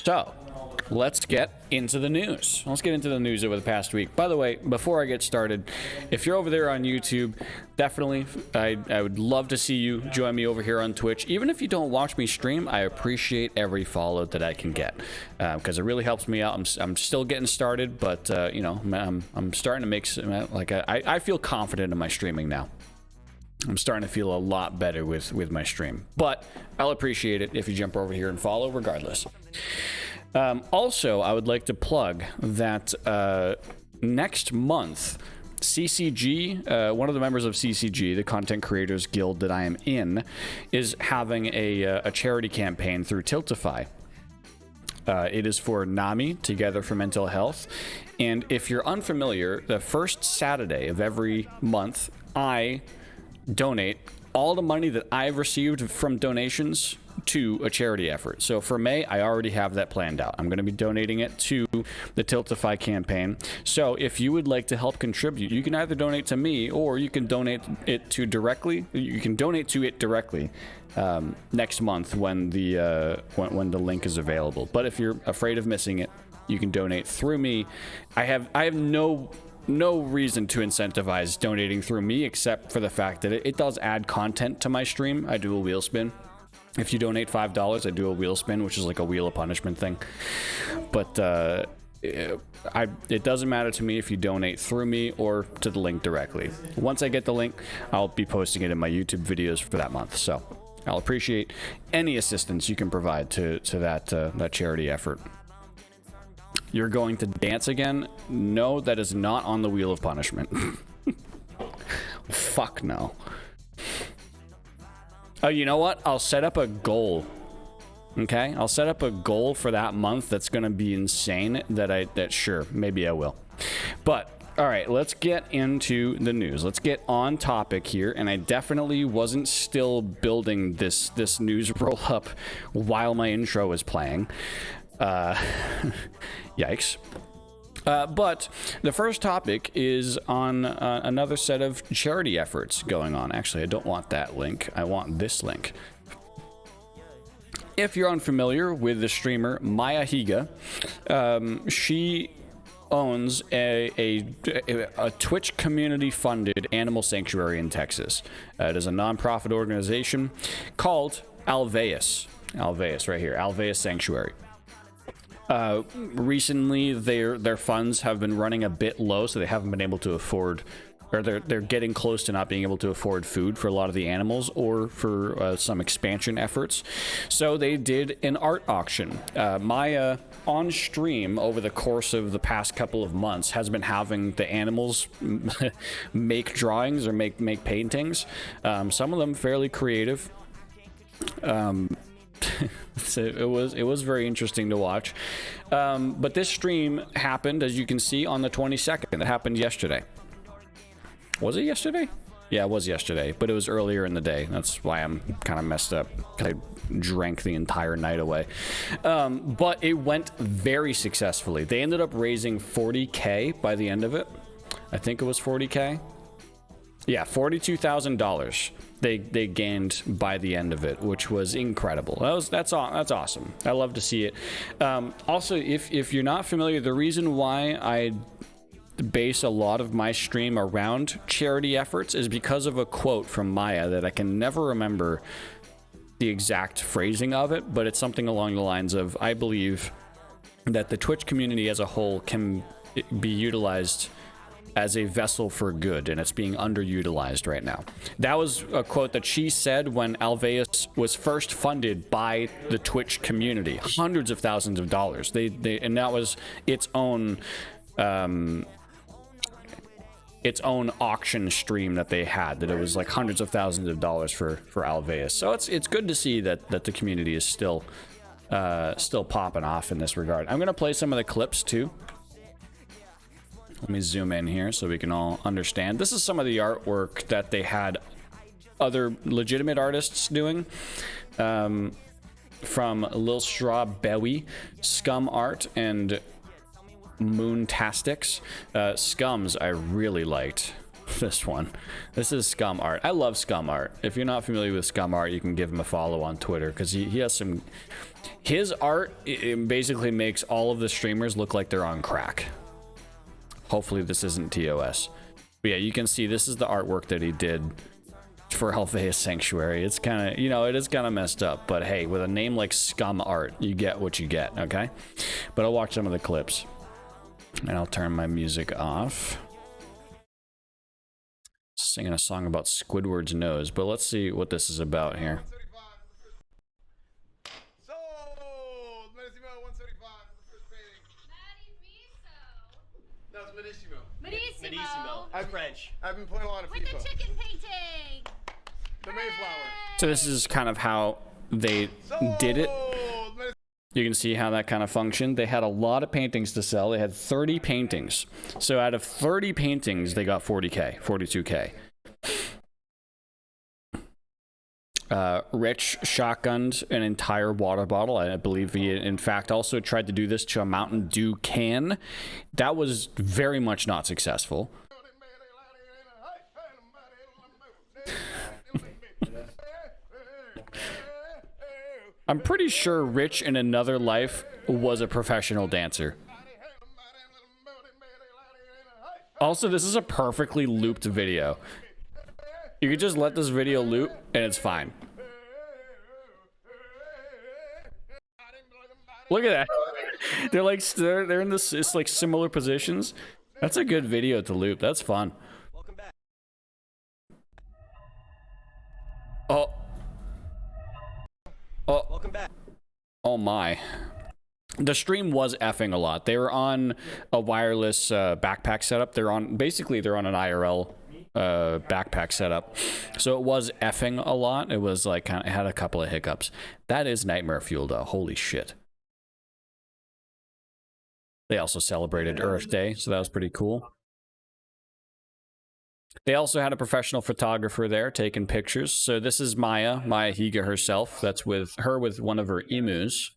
So, let's get into the news. Let's get into the news over the past week. By the way, before I get started, if you're over there on YouTube, definitely, I would love to see you join me over here on Twitch. Even if you don't watch me stream, I appreciate every follow that I can get because it really helps me out. I'm still getting started, but you know, I'm starting to make some, like I feel confident in my streaming now. I'm starting to feel a lot better with my stream, but I'll appreciate it if you jump over here and follow regardless. Also, I would like to plug that next month, CCG, one of the members of CCG, the Content Creators Guild that I am in, is having a charity campaign through Tiltify. It is for NAMI, Together for Mental Health. And if you're unfamiliar, the first Saturday of every month, I donate all the money that I've received from donations to a charity effort. So for May, I already have that planned out. I'm going to be donating it to the Tiltify campaign. So if you would like to help contribute, you can either donate to me or you can donate it to directly. You can donate to it directly next month when the link is available. But if you're afraid of missing it, you can donate through me. I have no reason to incentivize donating through me except for the fact that it does add content to my stream. I do a wheel spin. If you donate $5, I do a wheel spin, which is like a wheel of punishment thing. But it doesn't matter to me if you donate through me or to the link directly. Once I get the link, I'll be posting it in my YouTube videos for that month. So I'll appreciate any assistance you can provide to that charity effort. You're going to dance again? No, that is not on the wheel of punishment. Fuck no. Oh, you know what? I'll set up a goal. Okay? I'll set up a goal for that month that's going to be insane that sure, maybe I will. But all right, let's get into the news. Let's get on topic here, and I definitely wasn't still building this news roll up while my intro was playing. Yikes. But the first topic is on another set of charity efforts going on. Actually, I don't want that link. I want this link. If you're unfamiliar with the streamer Maya Higa, she owns a Twitch community-funded animal sanctuary in Texas. It is a nonprofit organization called Alvaes. Alvaes, right here. Alvaes Sanctuary. Recently their funds have been running a bit low, so they haven't been able to afford, or they're getting close to not being able to afford food for a lot of the animals or for some expansion efforts. So they did an art auction. Maya on stream over the course of the past couple of months has been having the animals make drawings or make paintings. Some of them fairly creative. So it was very interesting to watch. But this stream happened, as you can see, on the 22nd. It happened yesterday. Was it yesterday? Yeah, it was yesterday, but it was earlier in the day. That's why I'm kind of messed up, because I drank the entire night away. But it went very successfully. They ended up raising $40K by the end of it. I think it was $40K. Yeah, $42,000 they gained by the end of it, which was incredible. That's awesome. I love to see it. Also, if you're not familiar, the reason why I base a lot of my stream around charity efforts is because of a quote from Maya that I can never remember the exact phrasing of it, but it's something along the lines of, I believe that the Twitch community as a whole can be utilized as a vessel for good, and it's being underutilized right now. That was a quote that she said when Alvaes was first funded by the Twitch community, hundreds of thousands of dollars. And that was its own auction stream that they had, that it was like hundreds of thousands of dollars for Alvaes. So it's good to see that the community is still popping off in this regard. I'm gonna play some of the clips too. Let me zoom in here so we can all understand. This is some of the artwork that they had other legitimate artists doing. From Lil Straw Bowie, Scum Art, and Moontastics. Scums I really liked. This one. This is Scum Art. I love Scum Art. If you're not familiar with Scum Art, you can give him a follow on Twitter, because he has some... His art, it basically makes all of the streamers look like they're on crack. Hopefully this isn't TOS. But yeah, you can see this is the artwork that he did for Alvaes Sanctuary. It's kind of, you know, it is kind of messed up. But hey, with a name like Scum Art, you get what you get, okay? But I'll watch some of the clips. And I'll turn my music off. Singing a song about Squidward's nose, but let's see what this is about here. I'm French. I've been playing a lot of FIFA. With the chicken painting! The Mayflower. So this is kind of how they did it. You can see how that kind of functioned. They had a lot of paintings to sell. They had 30 paintings. So out of 30 paintings, they got 40K, 42K. Rich shotgunned an entire water bottle. I believe he, in fact, also tried to do this to a Mountain Dew can. That was very much not successful. I'm pretty sure Rich in another life was a professional dancer. Also, this is a perfectly looped video. You could just let this video loop and it's fine. Look at that. They're like, they're in this, it's like similar positions. That's a good video to loop. That's fun. Oh. Oh. Welcome back. Oh my. The stream was effing a lot. They were on a wireless backpack setup. They're on an IRL backpack setup. So it was effing a lot. It was like it had a couple of hiccups. That is nightmare fuel though. Holy shit. They also celebrated Earth Day, so that was pretty cool. They also had a professional photographer there taking pictures. So this is Maya Higa herself. That's with her with one of her emus.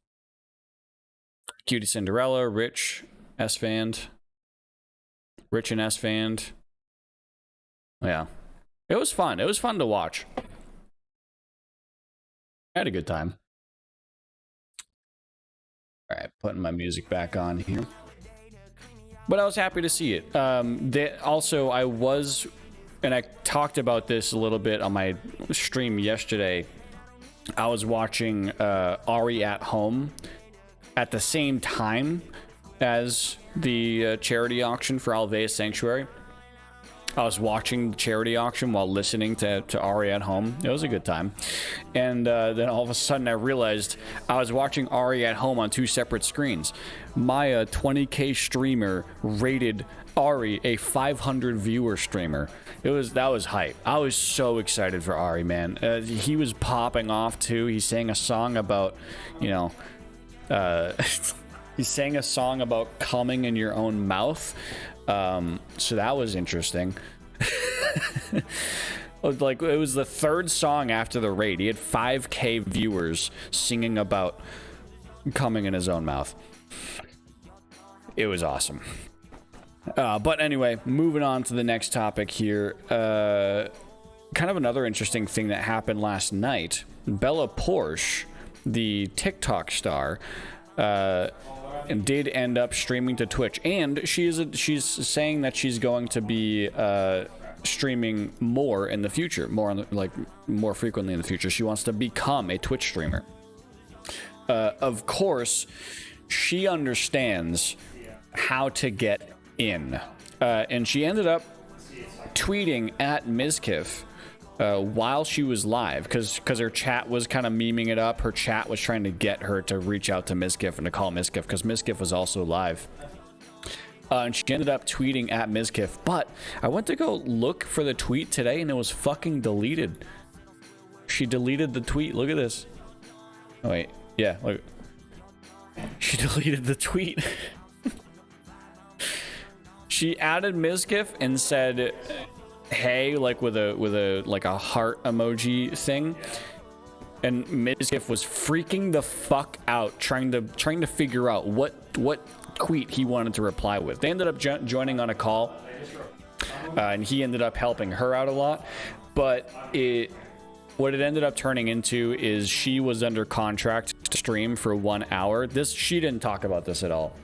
Cutie Cinderella, Rich, S-Vand. Rich and S-Vand. Yeah. It was fun. It was fun to watch. I had a good time. Alright, putting my music back on here. But I was happy to see it. Also, I was... And I talked about this a little bit on my stream yesterday. I was watching Ari at Home at the same time as the charity auction for Alvaes Sanctuary. I was watching the charity auction while listening to Ari at Home. It was a good time. And then all of a sudden I realized I was watching Ari at Home on two separate screens. My 20K streamer rated Ari a 500 viewer streamer. That was hype. I was so excited for Ari, man. He was popping off too. He sang a song about, you know, he sang a song about coming in your own mouth. So that was interesting. Like, it was the third song after the raid. He had 5K viewers singing about coming in his own mouth. It was awesome. But anyway, moving on to the next topic here. Kind of another interesting thing that happened last night. Bella Porsche, the TikTok star, did end up streaming to Twitch, and she's saying that she's going to be streaming more in the future, more frequently in the future. She wants to become a Twitch streamer. Of course, she understands how to get in, and she ended up tweeting at Mizkif while she was live, because her chat was kind of memeing it up. Her chat was trying to get her to reach out to Mizkif and to call Mizkif, because Mizkif was also live. And she ended up tweeting at Mizkif, but I went to go look for the tweet today and it was fucking deleted. She deleted the tweet. Look at this. Oh wait, yeah, look. She deleted the tweet. She added Mizkif and said, "Hey," like with a like a heart emoji thing, and Mizkif was freaking the fuck out, trying to figure out what tweet he wanted to reply with. They ended up joining on a call. and he ended up helping her out a lot. But what it ended up turning into is she was under contract to stream for 1 hour. She didn't talk about this at all,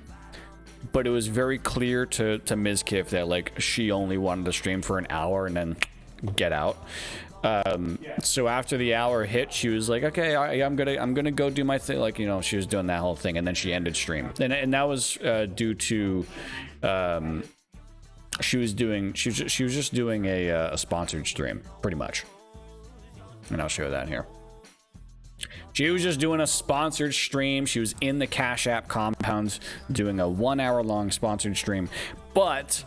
but it was very clear to Mizkif that like she only wanted to stream for an hour and then get out. So after the hour hit, she was like, okay, I'm gonna go do my thing. Like, you know, she was doing that whole thing, and then she ended stream, and that was due to she was just doing a sponsored stream, pretty much. And I'll show that here. She was just doing a sponsored stream. She was in the Cash App compounds doing a 1 hour long sponsored stream, but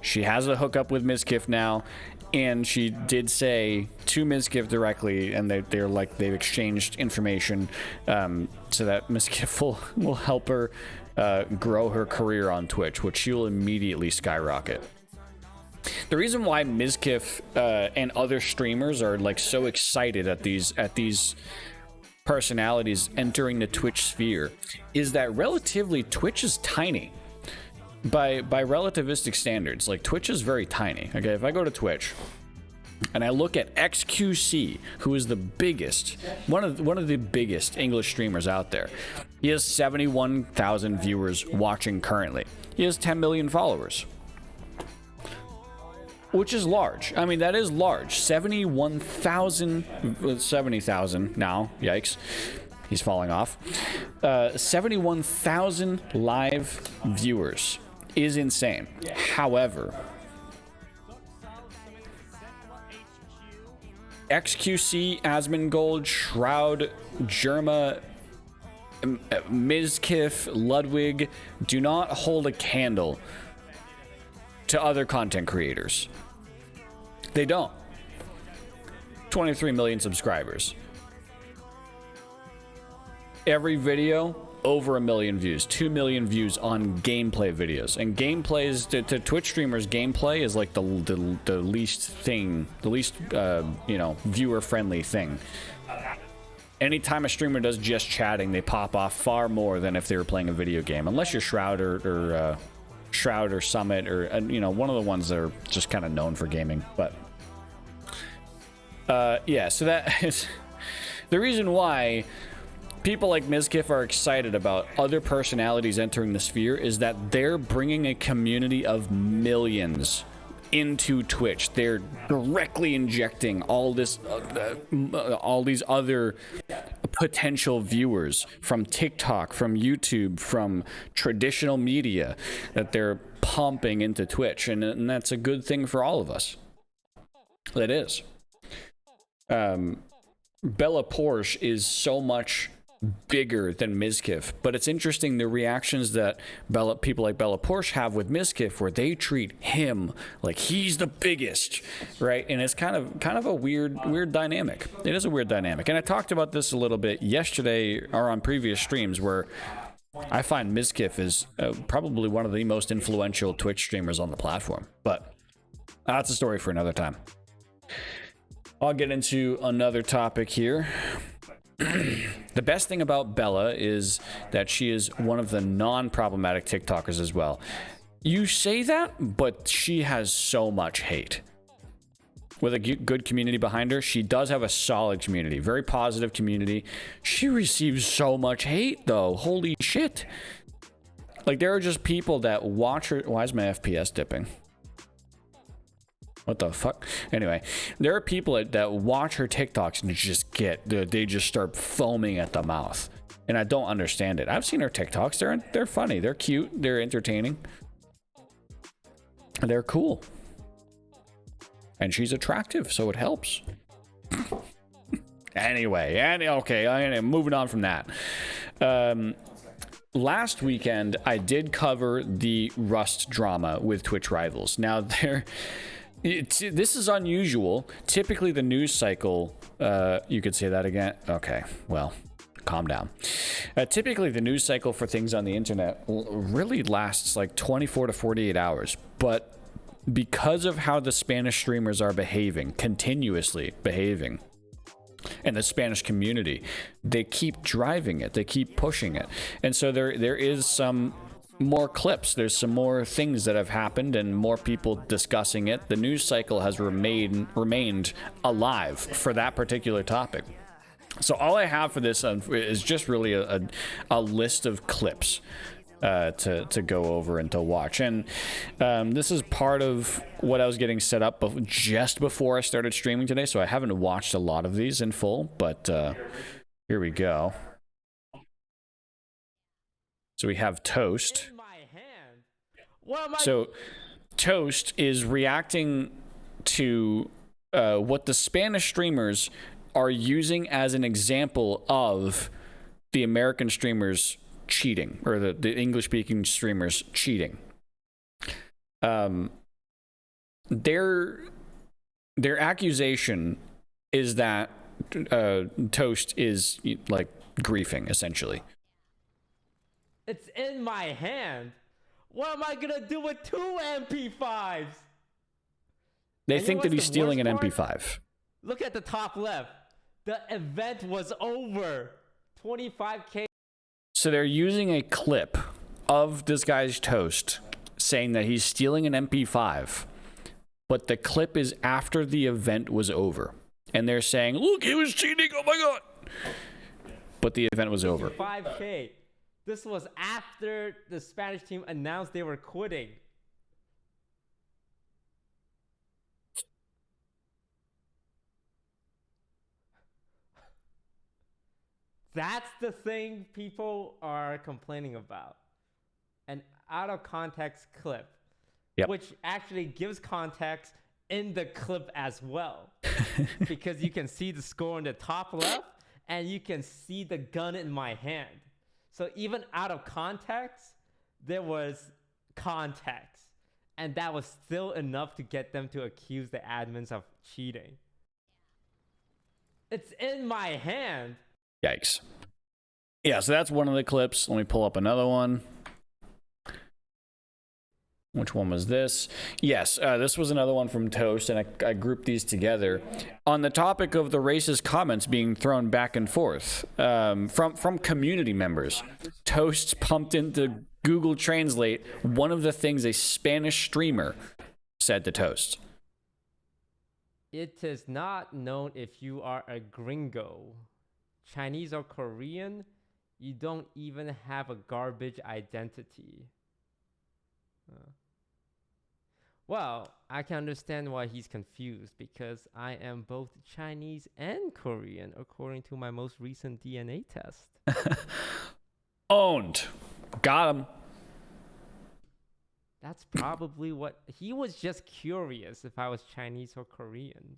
she has a hookup with Mizkif now. And she did say to Mizkif directly, and they've exchanged information so that Mizkif will help her grow her career on Twitch, which she will immediately skyrocket. The reason why Mizkif and other streamers are like so excited at these personalities entering the Twitch sphere is that relatively Twitch is tiny. By relativistic standards, like Twitch is very tiny. Okay, if I go to Twitch and I look at XQC, who is the biggest, one of the biggest English streamers out there, he has 71,000 viewers watching currently. He has 10 million followers, which is large. I mean, that is large. 70,000 now. Yikes. He's falling off. 71,000 live viewers is insane. However, XQC, Asmongold, Shroud, Germa, Mizkif, Ludwig do not hold a candle to other content creators. They don't. 23 million subscribers. Every video over 1 million views, 2 million views on gameplay videos. And gameplays to Twitch streamers, gameplay is like the least thing, the least viewer friendly thing. Anytime a streamer does just chatting, they pop off far more than if they were playing a video game, unless you're Shroud or Shroud or Summit or one of the ones that are just kind of known for gaming. But yeah, so that is the reason why people like Mizkif are excited about other personalities entering the sphere, is that they're bringing a community of millions into Twitch. They're directly injecting all these other potential viewers from TikTok, from YouTube, from traditional media that they're pumping into Twitch, and that's a good thing for all of us. That is. Bella Porsche is so much bigger than Mizkif, but it's interesting the reactions that people like Bella Porsche have with Mizkif, where they treat him like he's the biggest, right? And it's kind of a weird dynamic. It is a weird dynamic, and I talked about this a little bit yesterday or on previous streams, where I find Mizkif is probably one of the most influential Twitch streamers on the platform, but that's a story for another time. I'll get into another topic here. The best thing about Bella is that she is one of the non-problematic TikTokers as well. You say that, but she has so much hate. With a good community behind her, she does have a solid community, very positive community. She receives so much hate, though. Holy shit. Like, there are just people that watch her. Why is my FPS dipping? What the fuck? Anyway, there are people that watch her TikToks and they just start foaming at the mouth. And I don't understand it. I've seen her TikToks. They're funny. They're cute. They're entertaining. They're cool. And she's attractive, so it helps. Okay, moving on from that. Last weekend, I did cover the Rust drama with Twitch rivals. Now, this is unusual. Typically, the news cycle, you could say that again. Okay, well, calm down. Typically, the news cycle for things on the internet really lasts like 24 to 48 hours. But because of how the Spanish streamers are continuously behaving, and the Spanish community, they keep driving it. They keep pushing it. And so there is some more clips. There's some more things that have happened and more people discussing it. The news cycle has remained alive for that particular topic. So all I have for this is just really a list of clips to go over and to watch. And this is part of what I was getting set up just before I started streaming today, so I haven't watched a lot of these in full, but here we go. So we have Toast. So Toast is reacting to what the Spanish streamers are using as an example of the American streamers cheating, or the English-speaking streamers cheating. Their accusation is that Toast is like griefing, essentially. It's in my hand. What am I gonna do with 2 MP5s? They think that he's stealing an MP5. Look at the top left. The event was over. 25K. So they're using a clip of this guy's Toast saying that he's stealing an MP5, but the clip is after the event was over. And they're saying, look, he was cheating, oh my god. But the event was over. 5K. This was after the Spanish team announced they were quitting. That's the thing people are complaining about. An out of context clip. Yep. Which actually gives context in the clip as well. Because you can see the score in the top left and you can see the gun in my hand. So even out of context, there was context. And that was still enough to get them to accuse the admins of cheating. It's in my hand. Yikes. Yeah, so that's one of the clips. Let me pull up another one. Which one was this? Yes, this was another one from Toast, and I grouped these together. On the topic of the racist comments being thrown back and forth from community members, Toast pumped into Google Translate one of the things a Spanish streamer said to Toast. It is not known if you are a gringo, Chinese or Korean. You don't even have a garbage identity. Well, I can understand why he's confused, because I am both Chinese and Korean, according to my most recent DNA test. Owned. Got him. That's probably what... He was just curious if I was Chinese or Korean.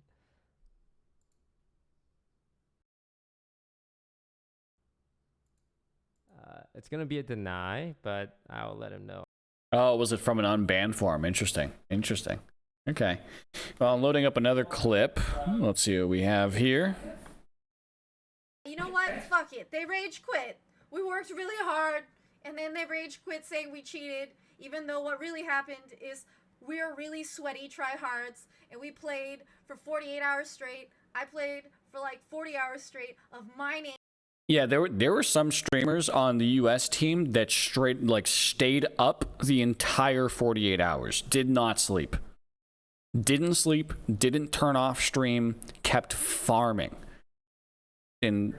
It's going to be a deny, but I'll let him know. Oh, was it from an unbanned form? Interesting. Interesting. Okay. Well, I'm loading up another clip. Let's see what we have here. You know what? Fuck it. They rage quit. We worked really hard, and then they rage quit saying we cheated, even though what really happened is we are really sweaty tryhards, and we played for 48 hours straight. I played for like 40 hours straight of mining. Yeah, there were some streamers on the US team that stayed up the entire 48 hours. Did not sleep. Didn't sleep, didn't turn off stream, kept farming. And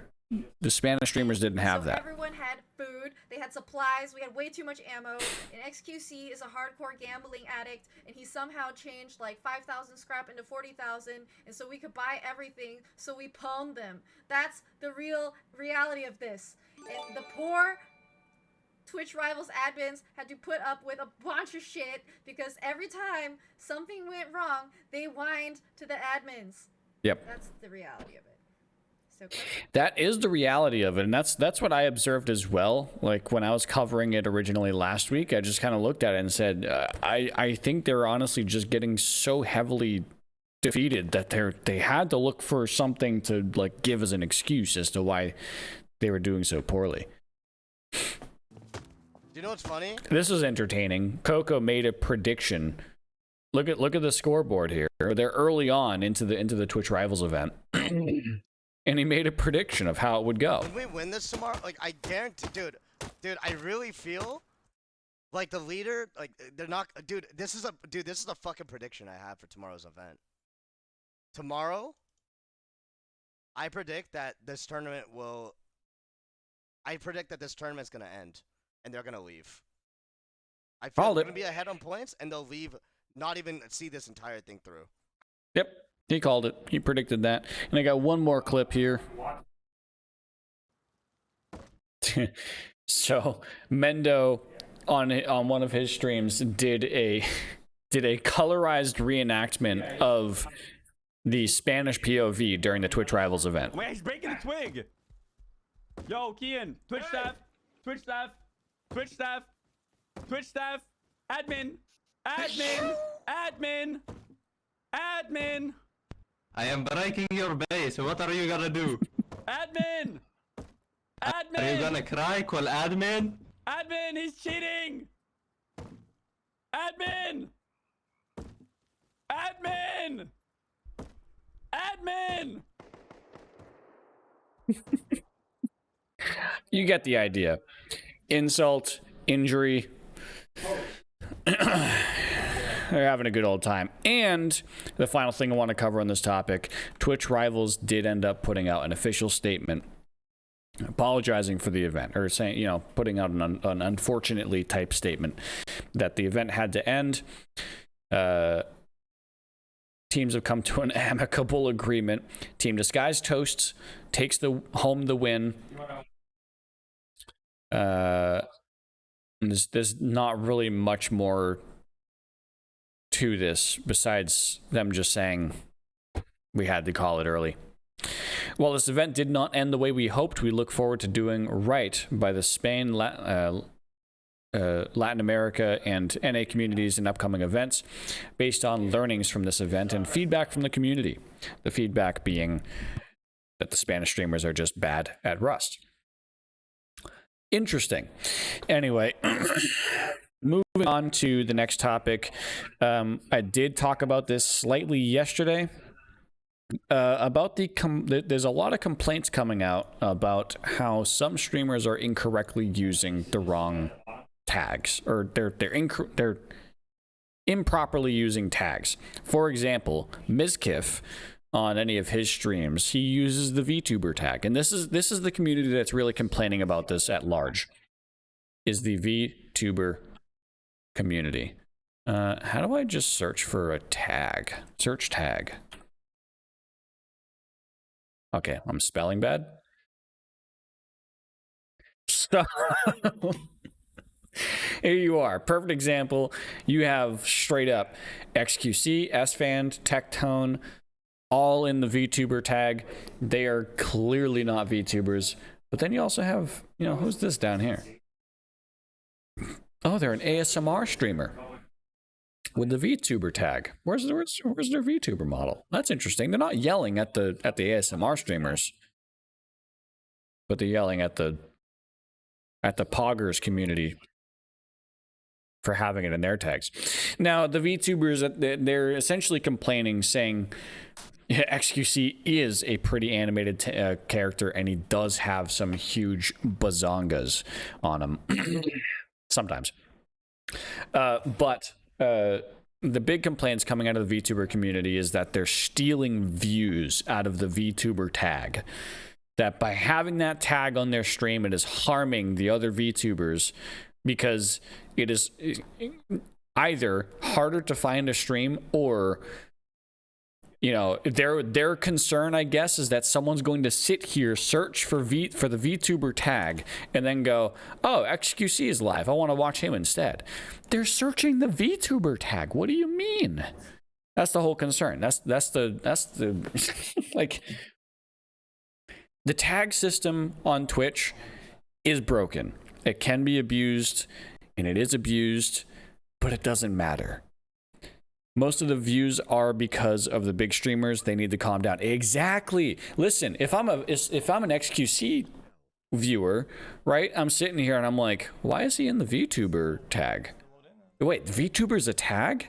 the Spanish streamers didn't have that. Everyone had food, they had supplies, we had way too much ammo, and XQC is a hardcore gambling addict, and he somehow changed like 5,000 scrap into 40,000, and so we could buy everything, so we pawned them. That's the real reality of this. And the poor Twitch Rivals admins had to put up with a bunch of shit, because every time something went wrong, they whined to the admins. Yep. That's the reality of it. That is the reality of it, and that's what I observed as well. Like when I was covering it originally last week, I just kind of looked at it and said, I think they're honestly just getting so heavily defeated that they had to look for something to like give as an excuse as to why they were doing so poorly. Do you know what's funny? This is entertaining. Coco made a prediction. Look at the scoreboard here. They're early on into the Twitch Rivals event. And he made a prediction of how it would go. When we win this tomorrow, like I guarantee, dude, I really feel Like the leader, like they're not. Dude, this is a fucking prediction I have for tomorrow's event. Tomorrow, I predict that this tournament will. I predict that this tournament's gonna end, and they're gonna leave. I feel Called they're it. gonna be ahead on points, and they'll leave, not even see this entire thing through. Yep, he called it. He predicted that. And I got one more clip here. So Mendo on one of his streams did a colorized reenactment of the Spanish POV during the Twitch Rivals event. Wait, he's breaking the twig. Yo, Kian, Twitch staff, Twitch staff, Twitch staff, Twitch staff, admin, admin, admin, admin. I am breaking your base. What are you gonna do? Admin! Admin! Are you gonna cry? Call admin? Admin, he's cheating! Admin! Admin! Admin! You get the idea. Insult, injury. They're having a good old time. And the final thing I want to cover on this topic, Twitch Rivals did end up putting out an official statement apologizing for the event, or saying, you know, putting out an unfortunately type statement that the event had to end. Teams have come to an amicable agreement. Team Disguise Toasts takes home the win. There's not really much more to this besides them just saying we had to call it early. While this event did not end the way we hoped, we look forward to doing right by the Spain, Latin America, and NA communities in upcoming events based on learnings from this event and feedback from the community. The feedback being that the Spanish streamers are just bad at Rust. Interesting. Anyway, moving on to the next topic. I did talk about this slightly yesterday. About there's a lot of complaints coming out about how some streamers are incorrectly using the wrong tags, or they're improperly using tags. For example, Mizkif on any of his streams, he uses the VTuber tag, and this is the community that's really complaining about this at large. Is the VTuber community? How do I just search for a tag? Search tag. Okay, I'm spelling bad. So here you are. Perfect example. You have straight up XQC, SFAN, Tectone, all in the VTuber tag. They are clearly not VTubers. But then you also have, you know, who's this down here? Oh, they're an ASMR streamer with the VTuber tag. Where's their VTuber model? That's interesting. They're not yelling at the ASMR streamers, but they're yelling at the Poggers community for having it in their tags. Now, the VTubers, they're essentially complaining, saying XQC is a pretty animated character, and he does have some huge bazongas on him sometimes. But the big complaints coming out of the VTuber community is that they're stealing views out of the VTuber tag. That by having that tag on their stream, it is harming the other VTubers, because it is either harder to find a stream, or, you know, their concern, I guess, is that someone's going to sit here, search for the VTuber tag, and then go, oh, XQC is live, I want to watch him instead. They're searching the VTuber tag. What do you mean? That's the whole concern. That's the like, the tag system on Twitch is broken. It can be abused, and it is abused, but it doesn't matter. Most of the views are because of the big streamers. They need to calm down. Exactly. Listen, if I'm an XQC viewer, right? I'm sitting here and I'm like, why is he in the VTuber tag? Wait, VTuber's a tag?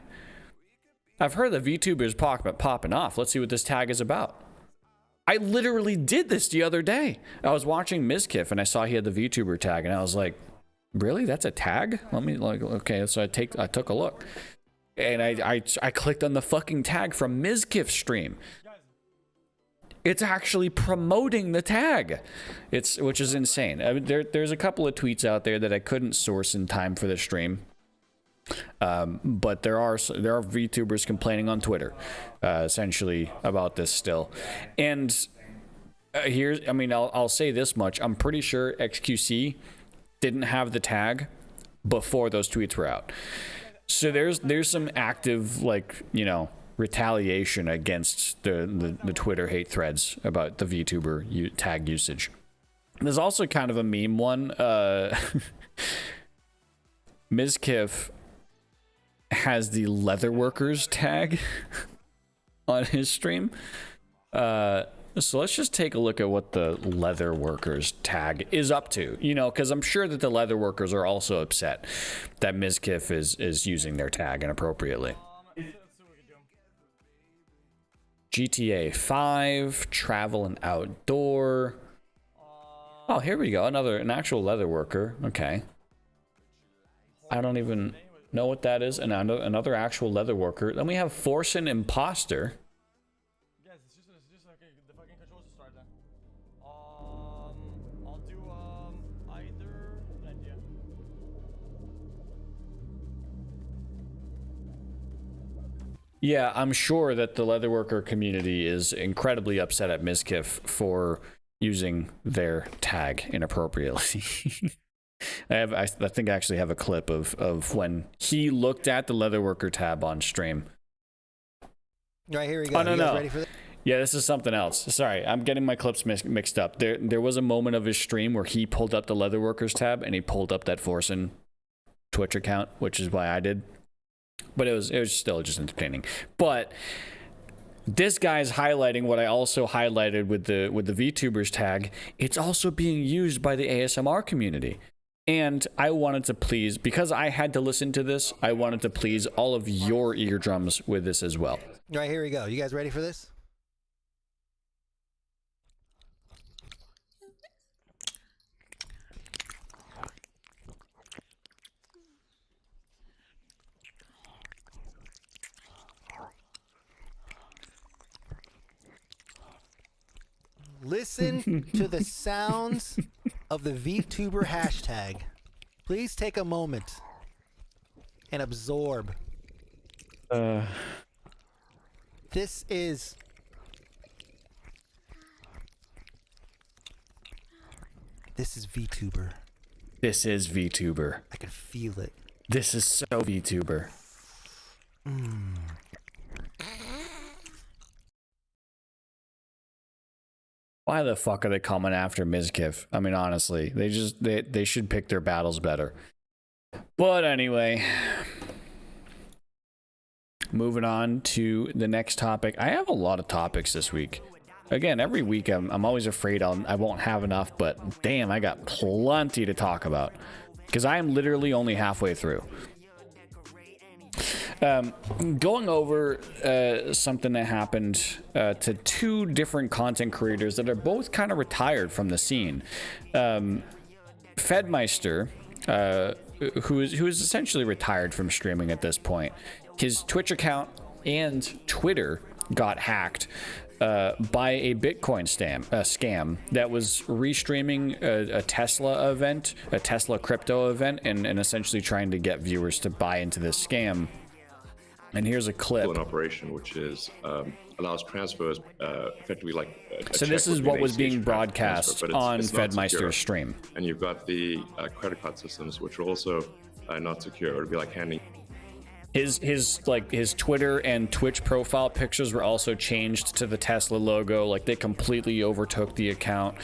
I've heard the VTuber's popping off. Let's see what this tag is about. I literally did this the other day. I was watching Mizkif and I saw he had the VTuber tag, and I was like, really? That's a tag? Let me like, okay, so I took a look. And I clicked on the fucking tag from Mizkif's stream. It's actually promoting the tag. Which is insane. I mean, there's a couple of tweets out there that I couldn't source in time for the stream. But there are VTubers complaining on Twitter, essentially about this still. And I'll say this much. I'm pretty sure XQC didn't have the tag before those tweets were out. So there's some active, like, you know, retaliation against the Twitter hate threads about the VTuber tag usage. There's also kind of a meme one. Mizkif has the Leatherworkers tag on his stream. So let's just take a look at what the Leatherworkers tag is up to, you know, because I'm sure that the Leatherworkers are also upset that Mizkif is using their tag inappropriately. GTA 5, travel and outdoor. Oh, here we go. An actual Leatherworker. Okay. I don't even know what that is. Another actual Leatherworker. Then we have Force and Imposter. Yeah, I'm sure that the Leatherworker community is incredibly upset at Mizkif for using their tag inappropriately. I think I actually have a clip of when he looked at the Leatherworker tab on stream. Right, here we go. Oh, no, you guys no. ready for this? Yeah, this is something else. Sorry, I'm getting my clips mixed up. There was a moment of his stream where he pulled up the Leatherworkers tab and he pulled up that Forsen Twitch account, which is why I did. But it was still just entertaining. But this guy's highlighting what I also highlighted with the VTubers tag. It's also being used by the ASMR community. And I wanted to please, because I had to listen to this, I wanted to please all of your eardrums with this as well. Right, here we go. You guys ready for this? Listen to the sounds of the VTuber hashtag. Please take a moment and absorb. This is VTuber. This is VTuber. I can feel it. This is so VTuber. Why the fuck are they coming after Mizkif? I mean, honestly, they should pick their battles better. But anyway, moving on to the next topic. I have a lot of topics this week. Again, every week I'm always afraid I won't have enough, but damn, I got plenty to talk about because I am literally only halfway through. Going over something that happened to two different content creators that are both kind of retired from the scene. Fedmeister, who is essentially retired from streaming at this point. His Twitch account and Twitter got hacked by a Bitcoin scam that was restreaming a Tesla event, a Tesla crypto event, and essentially trying to get viewers to buy into this scam. And here's a clip. An operation which is allows transfers effectively like. So this is what was being broadcast on Fedmeister's stream. And you've got the credit card systems which are also not secure. It would be like handing. His Twitter and Twitch profile pictures were also changed to the Tesla logo. Like, they completely overtook the account.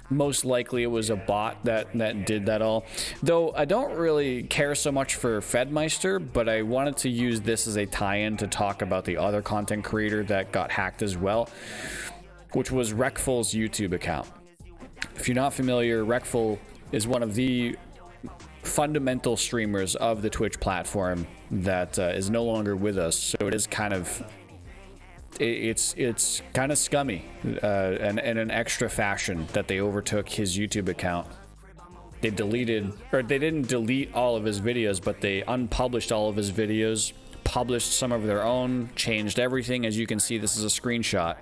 Most likely it was a bot that did that all. Though I don't really care so much for Fedmeister, but I wanted to use this as a tie-in to talk about the other content creator that got hacked as well, which was Rekful's YouTube account. If you're not familiar, Rekful is one of the fundamental streamers of the Twitch platform that is no longer with us, so it is kind of it's kind of scummy and in an extra fashion that they overtook his YouTube account they deleted, or they didn't delete all of his videos, but they unpublished all of his videos, published some of their own, changed everything. As you can see, this is a screenshot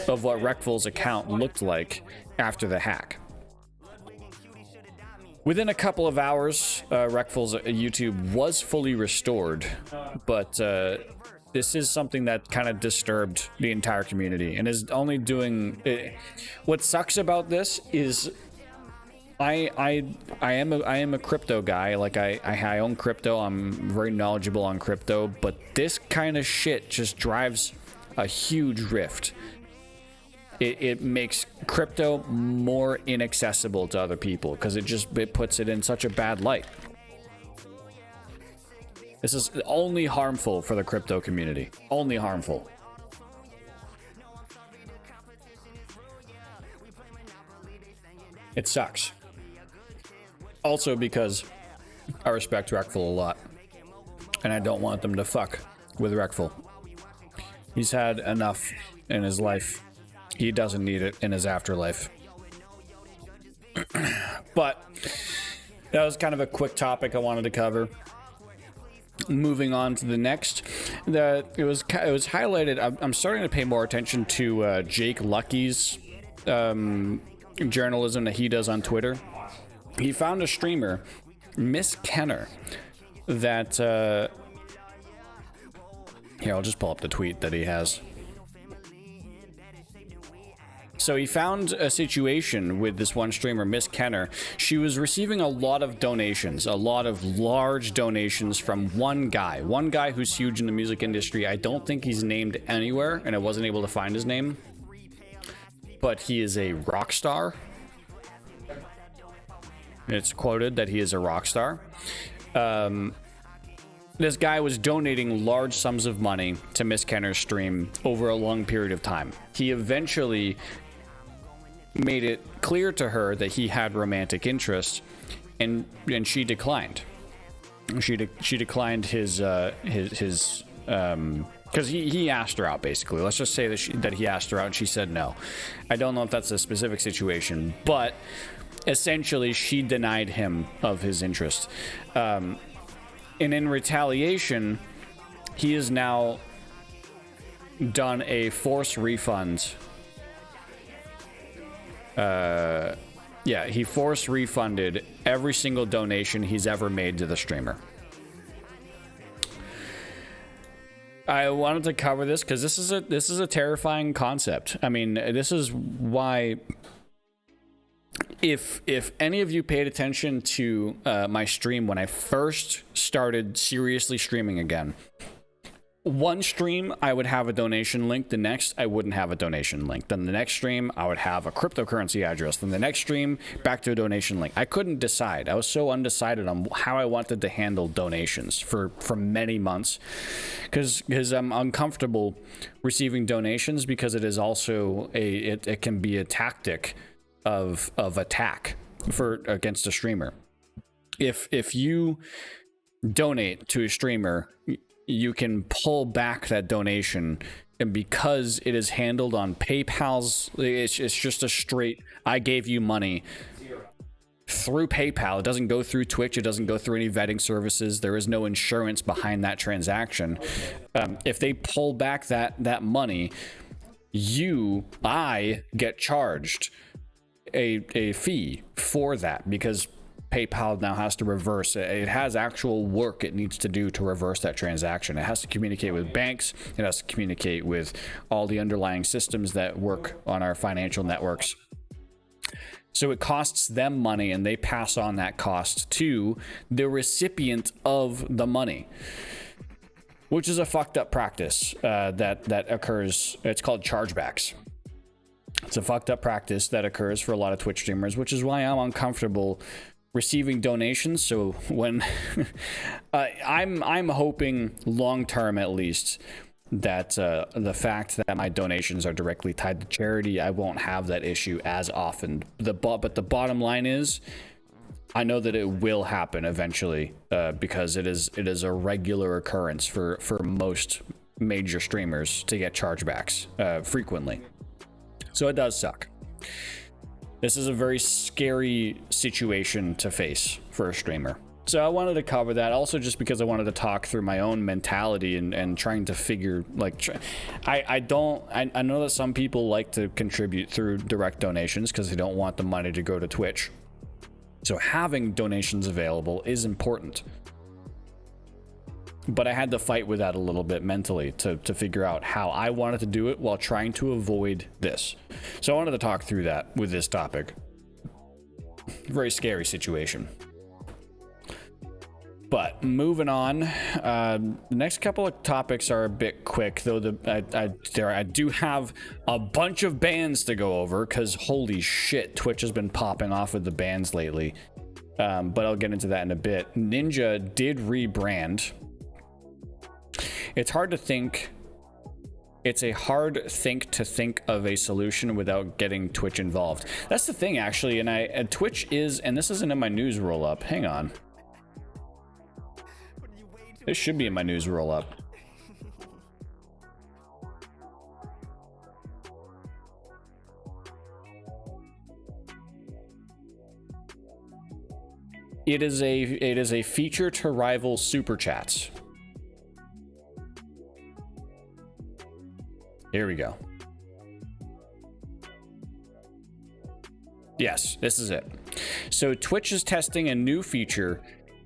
of what Reckful's account looked like after the hack. Within a couple of hours, Reckful's YouTube was fully restored, but this is something that kind of disturbed the entire community and is only doing it. What sucks about this is I am a crypto guy. Like I own crypto. I'm very knowledgeable on crypto, but this kind of shit just drives a huge rift. It makes crypto more inaccessible to other people because it puts it in such a bad light. This is only harmful for the crypto community. Only harmful. It sucks. Also because I respect Reckful a lot. And I don't want them to fuck with Reckful. He's had enough in his life. He doesn't need it in his afterlife. But that was kind of a quick topic I wanted to cover. Moving on to the next, it was highlighted. I'm starting to pay more attention to Jake Lucky's journalism that he does on Twitter. He found a streamer, Miss Kenner, that here, I'll just pull up the tweet that he has. So he found a situation with this one streamer, Miss Kenner. She was receiving a lot of donations, a lot of large donations from one guy who's huge in the music industry. I don't think he's named anywhere, and I wasn't able to find his name, but he is a rock star. It's quoted that he is a rock star. This guy was donating large sums of money to Miss Kenner's stream over a long period of time. He eventually made it clear to her that he had romantic interest, and she declined. She declined his because he asked her out, basically. Let's just say that he asked her out and she said no. I don't know if that's a specific situation, but essentially she denied him of his interest. And in retaliation, he has now done a forced refund. He force refunded every single donation he's ever made to the streamer. I wanted to cover this because this is a terrifying concept. I mean, this is why if any of you paid attention to my stream when I first started seriously streaming again, one stream I would have a donation link, the next I wouldn't have a donation link, then the next stream I would have a cryptocurrency address, then the next stream back to a donation link. I couldn't decide. I was so undecided on how I wanted to handle donations for many months because I'm uncomfortable receiving donations, because it is also it can be a tactic of attack against a streamer. If you donate to a streamer, you can pull back that donation, and because it is handled on PayPal's, it's just a straight, I gave you money through PayPal. It doesn't go through Twitch. It doesn't go through any vetting services. There is no insurance behind that transaction. If they pull back that money, I get charged a fee for that, because PayPal now has to reverse it. It has actual work it needs to do to reverse that transaction. It has to communicate with banks. It has to communicate with all the underlying systems that work on our financial networks. So it costs them money, and they pass on that cost to the recipient of the money, which is a fucked up practice that occurs. It's called chargebacks. It's a fucked up practice that occurs for a lot of Twitch streamers, which is why I'm uncomfortable receiving donations. So when I'm hoping long term, at least, that the fact that my donations are directly tied to charity, I won't have that issue as often. But the bottom line is, I know that it will happen eventually, because it is a regular occurrence for most major streamers to get chargebacks frequently. So it does suck. This is a very scary situation to face for a streamer. So I wanted to cover that also just because I wanted to talk through my own mentality and trying to figure, like, I know that some people like to contribute through direct donations because they don't want the money to go to Twitch. So having donations available is important. But I had to fight with that a little bit mentally to figure out how I wanted to do it while trying to avoid this. So I wanted to talk through that with this topic. Very scary situation. But moving on, the next couple of topics are a bit quick, though I do have a bunch of bans to go over because holy shit, Twitch has been popping off with the bans lately. But I'll get into that in a bit. Ninja did rebrand. It's hard to think. It's a hard to think of a solution without getting Twitch involved. That's the thing, actually, and Twitch is, and this isn't in my news roll up. Hang on. This should be in my news roll up. It is a feature to rival super chats. Here we go. Yes, this is it. So Twitch is testing a new feature,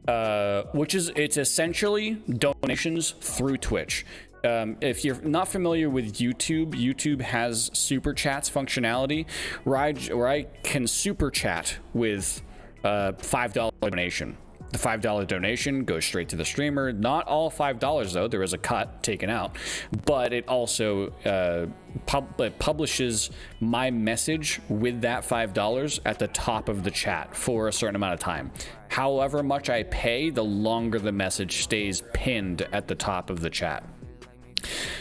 it's essentially donations through Twitch. If you're not familiar with YouTube, YouTube has super chats functionality where I can super chat with $5 donation. The $5 donation goes straight to the streamer. Not all $5 though, there is a cut taken out, but it also publishes my message with that $5 at the top of the chat for a certain amount of time. However much I pay, the longer the message stays pinned at the top of the chat.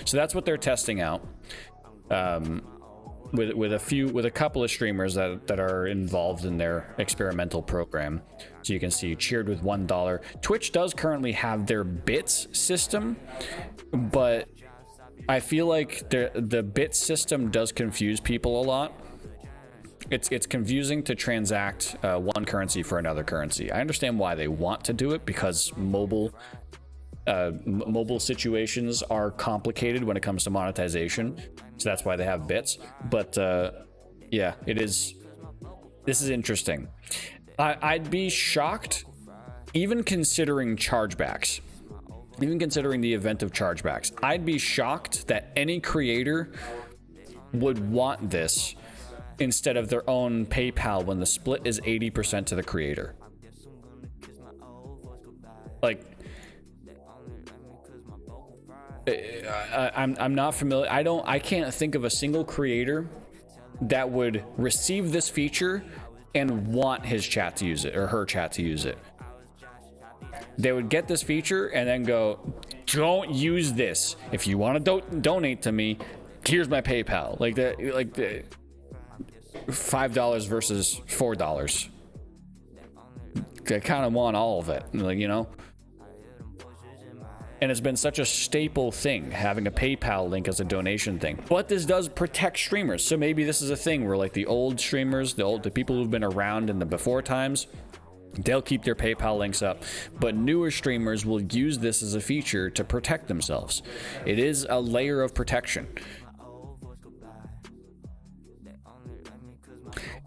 So that's what they're testing out. With a couple of streamers that are involved in their experimental program. So you can see cheered with $1. Twitch does currently have their bits system, but I feel like the bits system does confuse people a lot. It's confusing to transact one currency for another currency. I understand why they want to do it because mobile situations are complicated when it comes to monetization, so that's why they have bits. But yeah, this is interesting. I'd be shocked, even considering chargebacks, even considering the event of chargebacks, I'd be shocked that any creator would want this instead of their own PayPal when the split is 80% to the creator. Like, I'm not familiar. I can't think of a single creator that would receive this feature and want his chat to use it or her chat to use it. They would get this feature and then go, don't use this. If you want to donate to me, here's my PayPal. Like the $5 versus $4. I kind of want all of it, like, you know. And it's been such a staple thing, having a PayPal link as a donation thing. But this does protect streamers. So maybe this is a thing where, like, the old streamers, the people who've been around in the before times, they'll keep their PayPal links up. But newer streamers will use this as a feature to protect themselves. It is a layer of protection.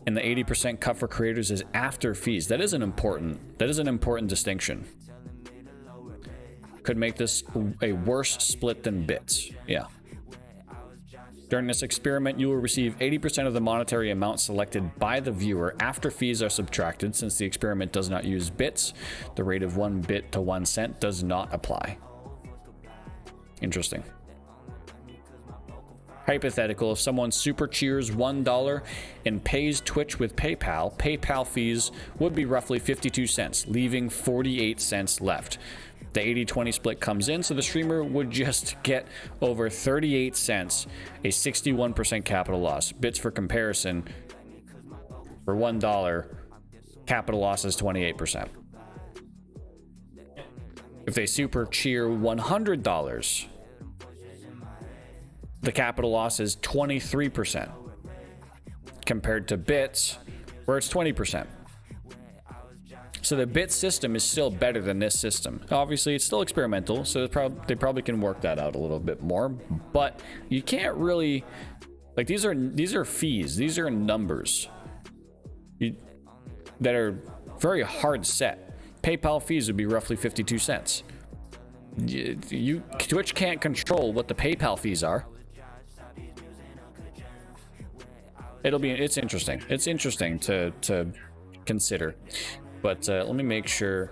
And the 80% cut for creators is after fees. That is an important distinction. Could make this a worse split than bits. Yeah. During this experiment, you will receive 80% of the monetary amount selected by the viewer after fees are subtracted. Since the experiment does not use bits, the rate of 1 bit to 1 cent does not apply. Interesting. Hypothetical, if someone super cheers $1 and pays Twitch with PayPal fees would be roughly 52 cents, leaving 48 cents left. The 80-20 split comes in, so the streamer would just get over 38 cents, a 61% capital loss. Bits for comparison, for $1, capital loss is 28%. If they super cheer $100, the capital loss is 23%. Compared to bits, where it's 20%. So the bit system is still better than this system. Obviously, it's still experimental, so they probably can work that out a little bit more. But you can't really, like, these are fees. These are numbers that are very hard set. PayPal fees would be roughly 52 cents. Twitch can't control what the PayPal fees are. It's interesting. It's interesting to consider. But let me make sure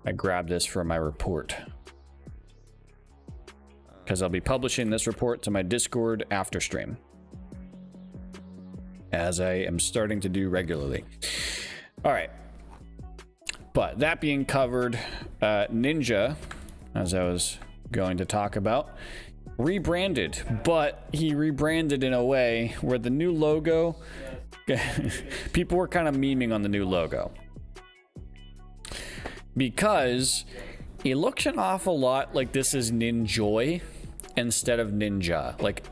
I grab this for my report, because I'll be publishing this report to my Discord after stream, as I am starting to do regularly. All right. But that being covered, Ninja, as I was going to talk about, rebranded, but he rebranded in a way where the new logo, people were kind of memeing on the new logo, because it looks an awful lot like this is Ninjoi instead of Ninja, like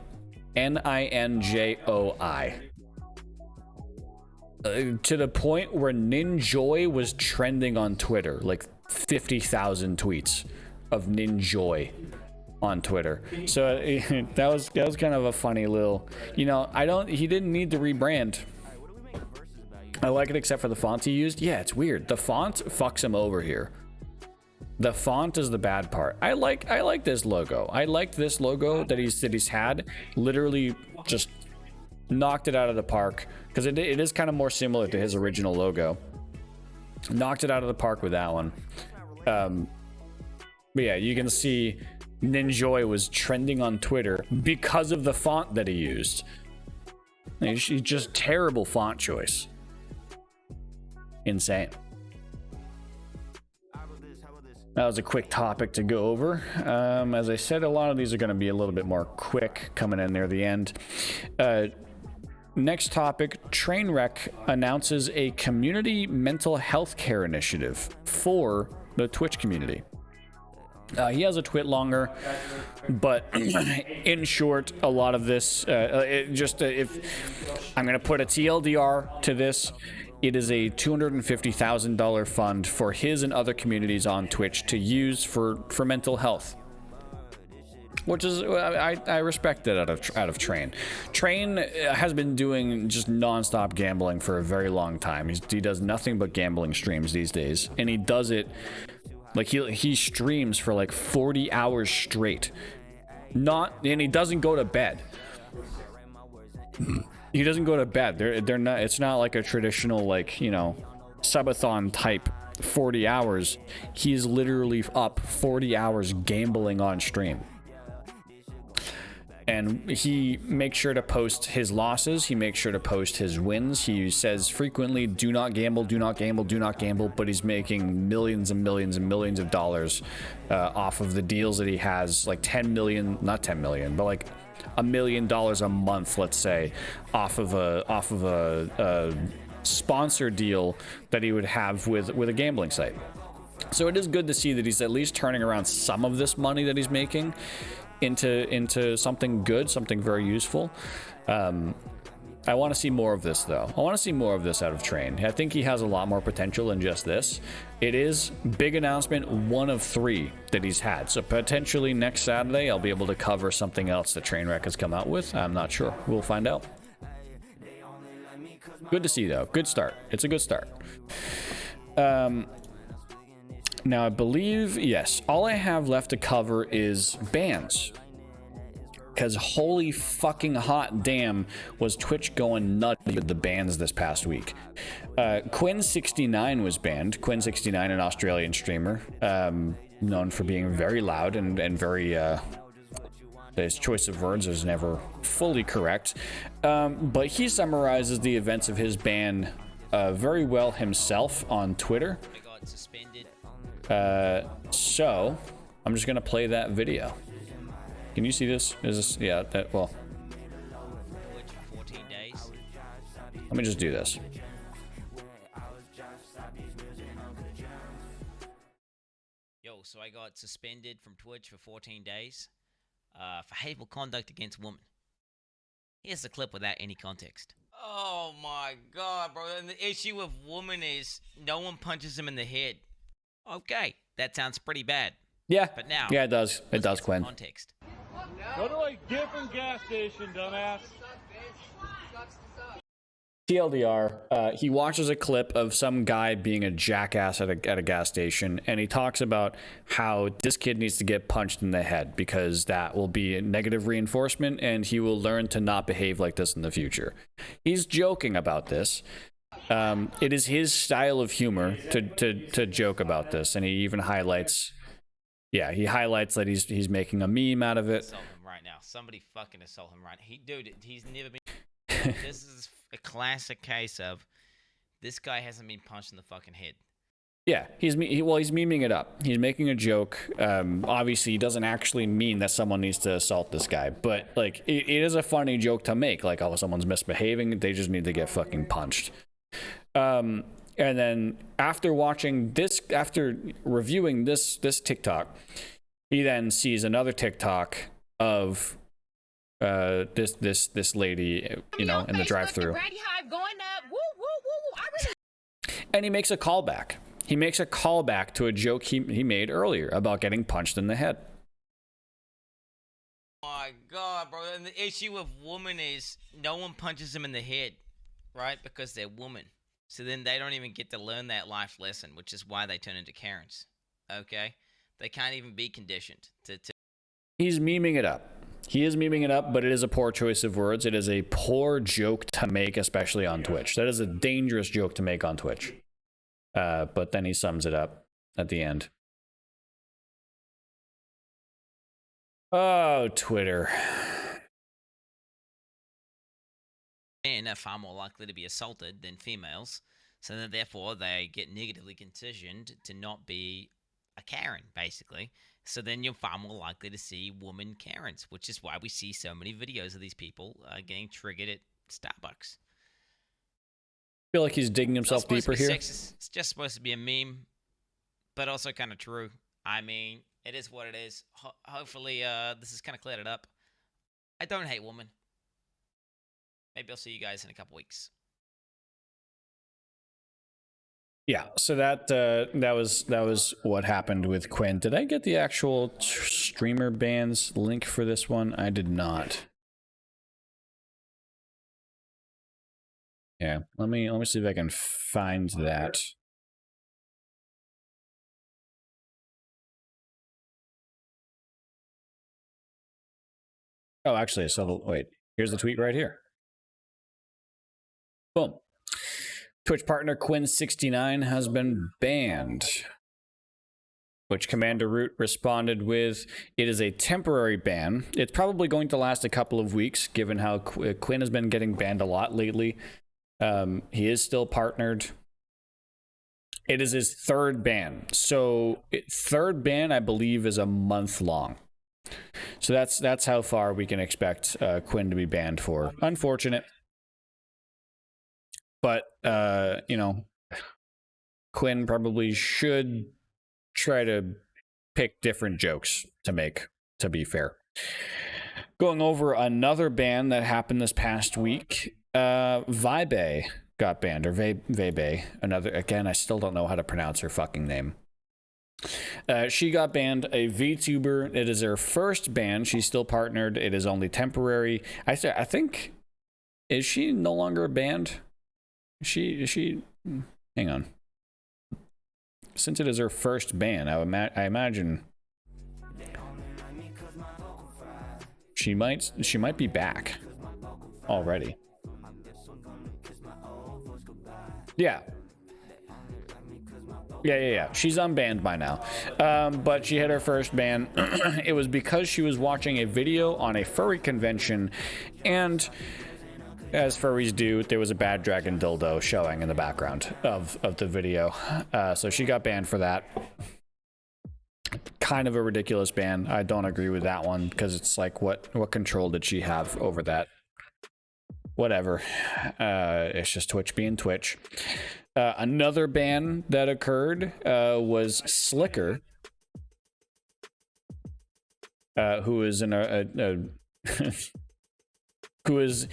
Ninjoi. To the point where Ninjoi was trending on Twitter, like 50,000 tweets of Ninjoi on Twitter. So that was kind of a funny little, he didn't need to rebrand. I like it except for the font he used. Yeah, it's weird. The font fucks him over here. The font is the bad part. I like this logo. I liked this logo that he's had. Literally just knocked it out of the park, because it is kind of more similar to his original logo. Knocked it out of the park with that one. But yeah, you can see Ninjoi was trending on Twitter because of the font that he used. He's just terrible font choice. Insane. That was a quick topic to go over. As I said, a lot of these are going to be a little bit more quick coming in near the end. Next topic, Trainwreck announces a community mental health care initiative for the Twitch community. He has a twit longer, but in short, a lot of this, if I'm going to put a TLDR to this, it is a $250,000 fund for his and other communities on Twitch to use for mental health. Which is, I respect that out of Train. Train has been doing just non-stop gambling for a very long time. He does nothing but gambling streams these days, and he does it like he streams for like 40 hours straight. And he doesn't go to bed. He doesn't go to bed. They're not. It's not like a traditional, like, subathon type 40 hours. He's literally up 40 hours gambling on stream. And he makes sure to post his losses. He makes sure to post his wins. He says frequently, do not gamble, do not gamble, do not gamble. But he's making millions and millions and millions of dollars off of the deals that he has, like 10 million, not 10 million, but like $1 million a month, let's say, off of a sponsor deal that he would have with a gambling site. So it is good to see that he's at least turning around some of this money that he's making into something good, something very useful. I want to see more of this, though. I want to see more of this out of Train. I think he has a lot more potential than just this. It is big announcement, one of 3 that he's had. So potentially next Saturday, I'll be able to cover something else that Trainwreck has come out with. I'm not sure. We'll find out. Good to see, though. Good start. It's a good start. Now, I believe, yes, all I have left to cover is bans. Because holy fucking hot damn was Twitch going nutty with the bans this past week. Quinn69 was banned. Quinn69, an Australian streamer, known for being very loud and very... his choice of words is never fully correct. But he summarizes the events of his ban very well himself on Twitter. So I'm just gonna play that video. Can you see this? Is this, yeah, that, well, let me just do this. Yo, so I got suspended from Twitch for 14 days for hateful conduct against women. Here's the clip without any context. Oh my god, bro. And the issue with woman is no one punches him in the head. Okay, that sounds pretty bad. Yeah. But now, Yeah, it does. It let's does, get some Quinn. context. Go to a different gas station, dumbass. TLDR, he watches a clip of some guy being a jackass at a gas station, and he talks about how this kid needs to get punched in the head because that will be a negative reinforcement and he will learn to not behave like this in the future. He's joking about this. It is his style of humor to joke about this, and he even highlights, he highlights that he's making a meme out of it. Assault him right now. Somebody fucking assault him right now. Dude, he's never been... This is a classic case of this guy hasn't been punched in the fucking head. Yeah, he's memeing it up. He's making a joke. Obviously, he doesn't actually mean that someone needs to assault this guy, but like it is a funny joke to make. Like, oh, someone's misbehaving, they just need to get fucking punched. And then after reviewing this TikTok, he then sees another TikTok of this lady, in the drive-thru, and he makes a callback. He makes a callback to a joke he made earlier about getting punched in the head. Oh my god, bro. And the issue with woman is no one punches them in the head, right? Because they're women. So then they don't even get to learn that life lesson, which is why they turn into Karens. Okay? They can't even be conditioned to... He's memeing it up. He is memeing it up, but it is a poor choice of words. It is a poor joke to make, especially on Twitch. That is a dangerous joke to make on Twitch. But then he sums it up at the end. Oh, Twitter. Men are far more likely to be assaulted than females, so that therefore they get negatively conditioned to not be a Karen, basically. So then you're far more likely to see woman Karens, which is why we see so many videos of these people getting triggered at Starbucks. I feel like he's digging himself deeper here. Sexist. It's just supposed to be a meme, but also kind of true. I mean, it is what it is. Hopefully, this has kind of cleared it up. I don't hate women. Maybe I'll see you guys in a couple weeks. Yeah, so that was what happened with Quinn. Did I get the actual streamer bans link for this one? I did not. Yeah, let me see if I can find that. Oh, actually, so wait. Here's the tweet right here. Boom. Twitch partner Quinn69 has been banned. Which Commander Root responded with, it is a temporary ban. It's probably going to last a couple of weeks, given how Quinn has been getting banned a lot lately. He is still partnered. It is his third ban. So third ban, I believe, is a month long. So that's how far we can expect Quinn to be banned for. Unfortunate. But, Quinn probably should try to pick different jokes to make, to be fair. Going over another ban that happened this past week, Vibe got banned, or Vebe, another, again, I still don't know how to pronounce her fucking name. She got banned, a VTuber. It is her first ban. She's still partnered. It is only temporary. I think, is she no longer banned? Is she, hang on. Since it is her first ban, I imagine she might be back already. Yeah. She's unbanned by now. But she had her first ban. It was because she was watching a video on a furry convention, and as furries do, there was a bad dragon dildo showing in the background of the video. So she got banned for that. Kind of a ridiculous ban. I don't agree with that one, because it's like, what control did she have over that? Whatever. It's just Twitch being Twitch. Another ban that occurred was Slicker, who is who is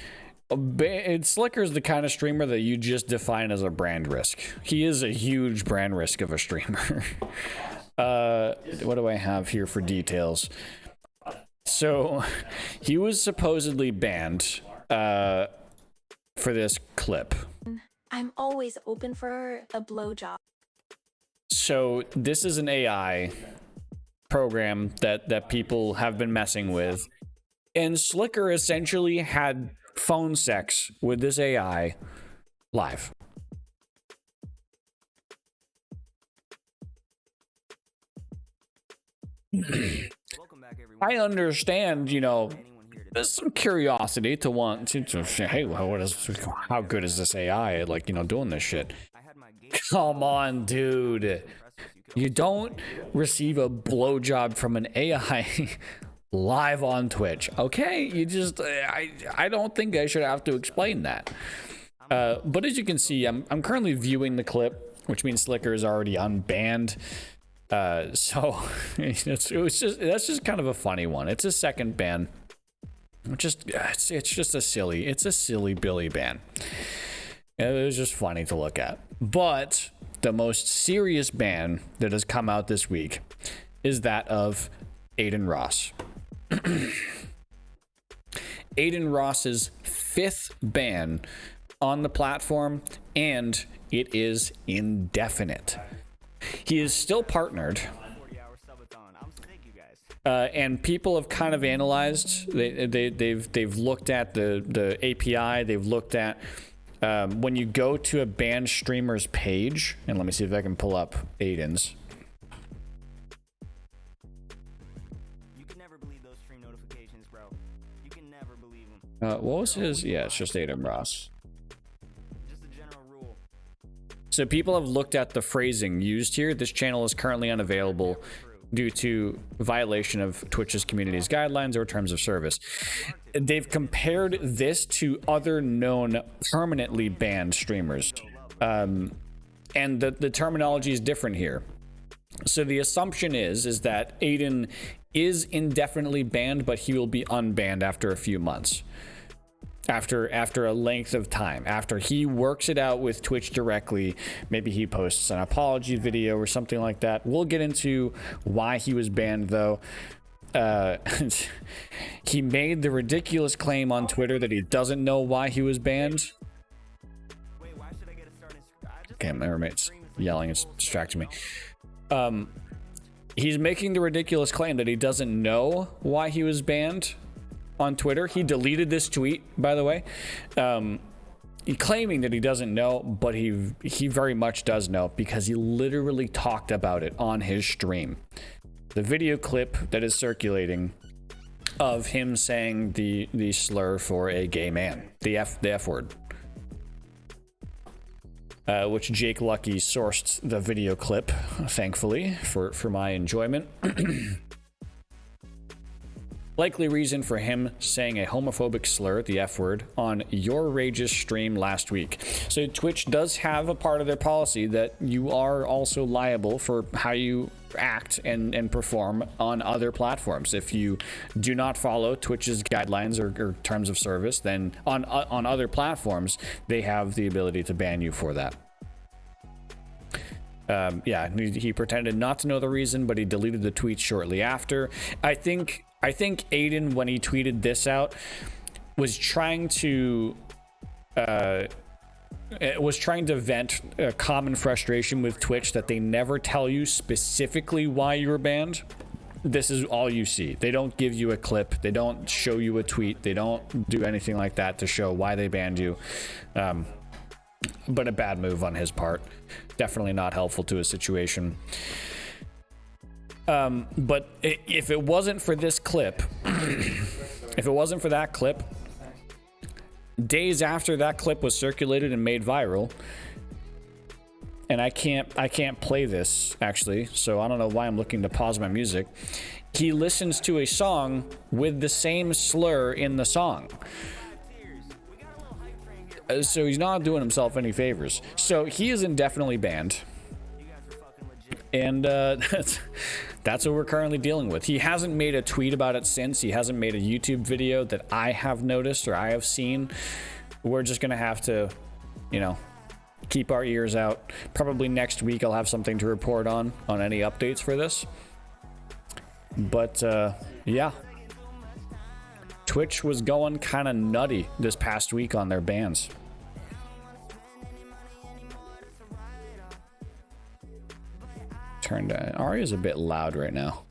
Slicker's the kind of streamer that you just define as a brand risk. He is a huge brand risk of a streamer. What do I have here for details? So, he was supposedly banned for this clip. I'm always open for a blowjob. So, this is an AI program that people have been messing with. And Slicker essentially had phone sex with this AI live. I understand, you know, there's some curiosity to want to say, hey, how good is this AI at, like, you know, doing this shit? Come on, dude. You don't receive a blowjob from an AI live on Twitch, okay? You just, I don't think I should have to explain that. But as you can see, I'm currently viewing the clip, which means Slicker is already unbanned. So that's just kind of a funny one. It's a second ban. It's just a silly Billy ban. It was just funny to look at. But the most serious ban that has come out this week is that of Adin Ross. Adin Ross's 5th ban on the platform, and it is indefinite. He is still partnered, and people have kind of analyzed. They've looked at the API. They've looked at when you go to a banned streamer's page, and let me see if I can pull up Adin's. You can never believe those stream notifications, bro. You can never believe them. What was his? Yeah, it's just Adin Ross. So people have looked at the phrasing used here. This channel is currently unavailable due to violation of Twitch's community's guidelines or terms of service. They've compared this to other known permanently banned streamers. And the terminology is different here. So the assumption is that Adin is indefinitely banned, but he will be unbanned after a few months. After a length of time, after he works it out with Twitch directly, maybe he posts an apology video or something like that. We'll get into why he was banned, though. He made the ridiculous claim on Twitter that he doesn't know why he was banned. Okay, my roommate's yelling, it's distracting me. He's making the ridiculous claim that he doesn't know why he was banned on Twitter. He deleted this tweet, by the way. He claiming that he doesn't know, but he very much does know, because he literally talked about it on his stream. The video clip that is circulating of him saying the slur for a gay man, the F word, which Jake Lucky sourced the video clip, thankfully, for my enjoyment. Likely reason for him saying a homophobic slur, the F word, on Your Rage's stream last week. So Twitch does have a part of their policy that you are also liable for how you act and perform on other platforms. If you do not follow Twitch's guidelines or terms of service, then on other platforms, they have the ability to ban you for that. Yeah, he pretended not to know the reason, but he deleted the tweet shortly after. I think Adin, when he tweeted this out, was trying to vent a common frustration with Twitch that they never tell you specifically why you were banned. This is all you see. They don't give you a clip. They don't show you a tweet. They don't do anything like that to show why they banned you. But a bad move on his part. Definitely not helpful to his situation. But if it wasn't for this clip, if it wasn't for that clip, days after that clip was circulated and made viral, and I can't play this actually, so I don't know why I'm looking to pause my music. He listens to a song with the same slur in the song. So he's not doing himself any favors. So he is indefinitely banned. And that's what we're currently dealing with. He hasn't made a tweet about it since. He hasn't made a YouTube video that I have noticed or I have seen. we're just gonna have to, you know, keep our ears out. Probably next week I'll have something to report on any updates for this. But yeah, Twitch was going kind of nutty this past week on their bans. Turned Aria's a bit loud right now.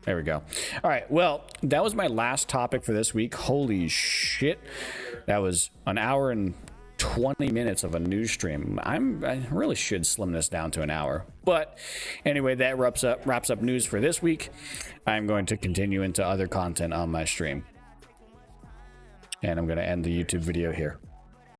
There we go. All right, well, that was my last topic for this week. Holy shit, that was an hour and 20 minutes of a news stream. I really should slim this down to an hour. But anyway, that wraps up news for this week. I'm going to continue into other content on my stream. And I'm going to end the YouTube video here.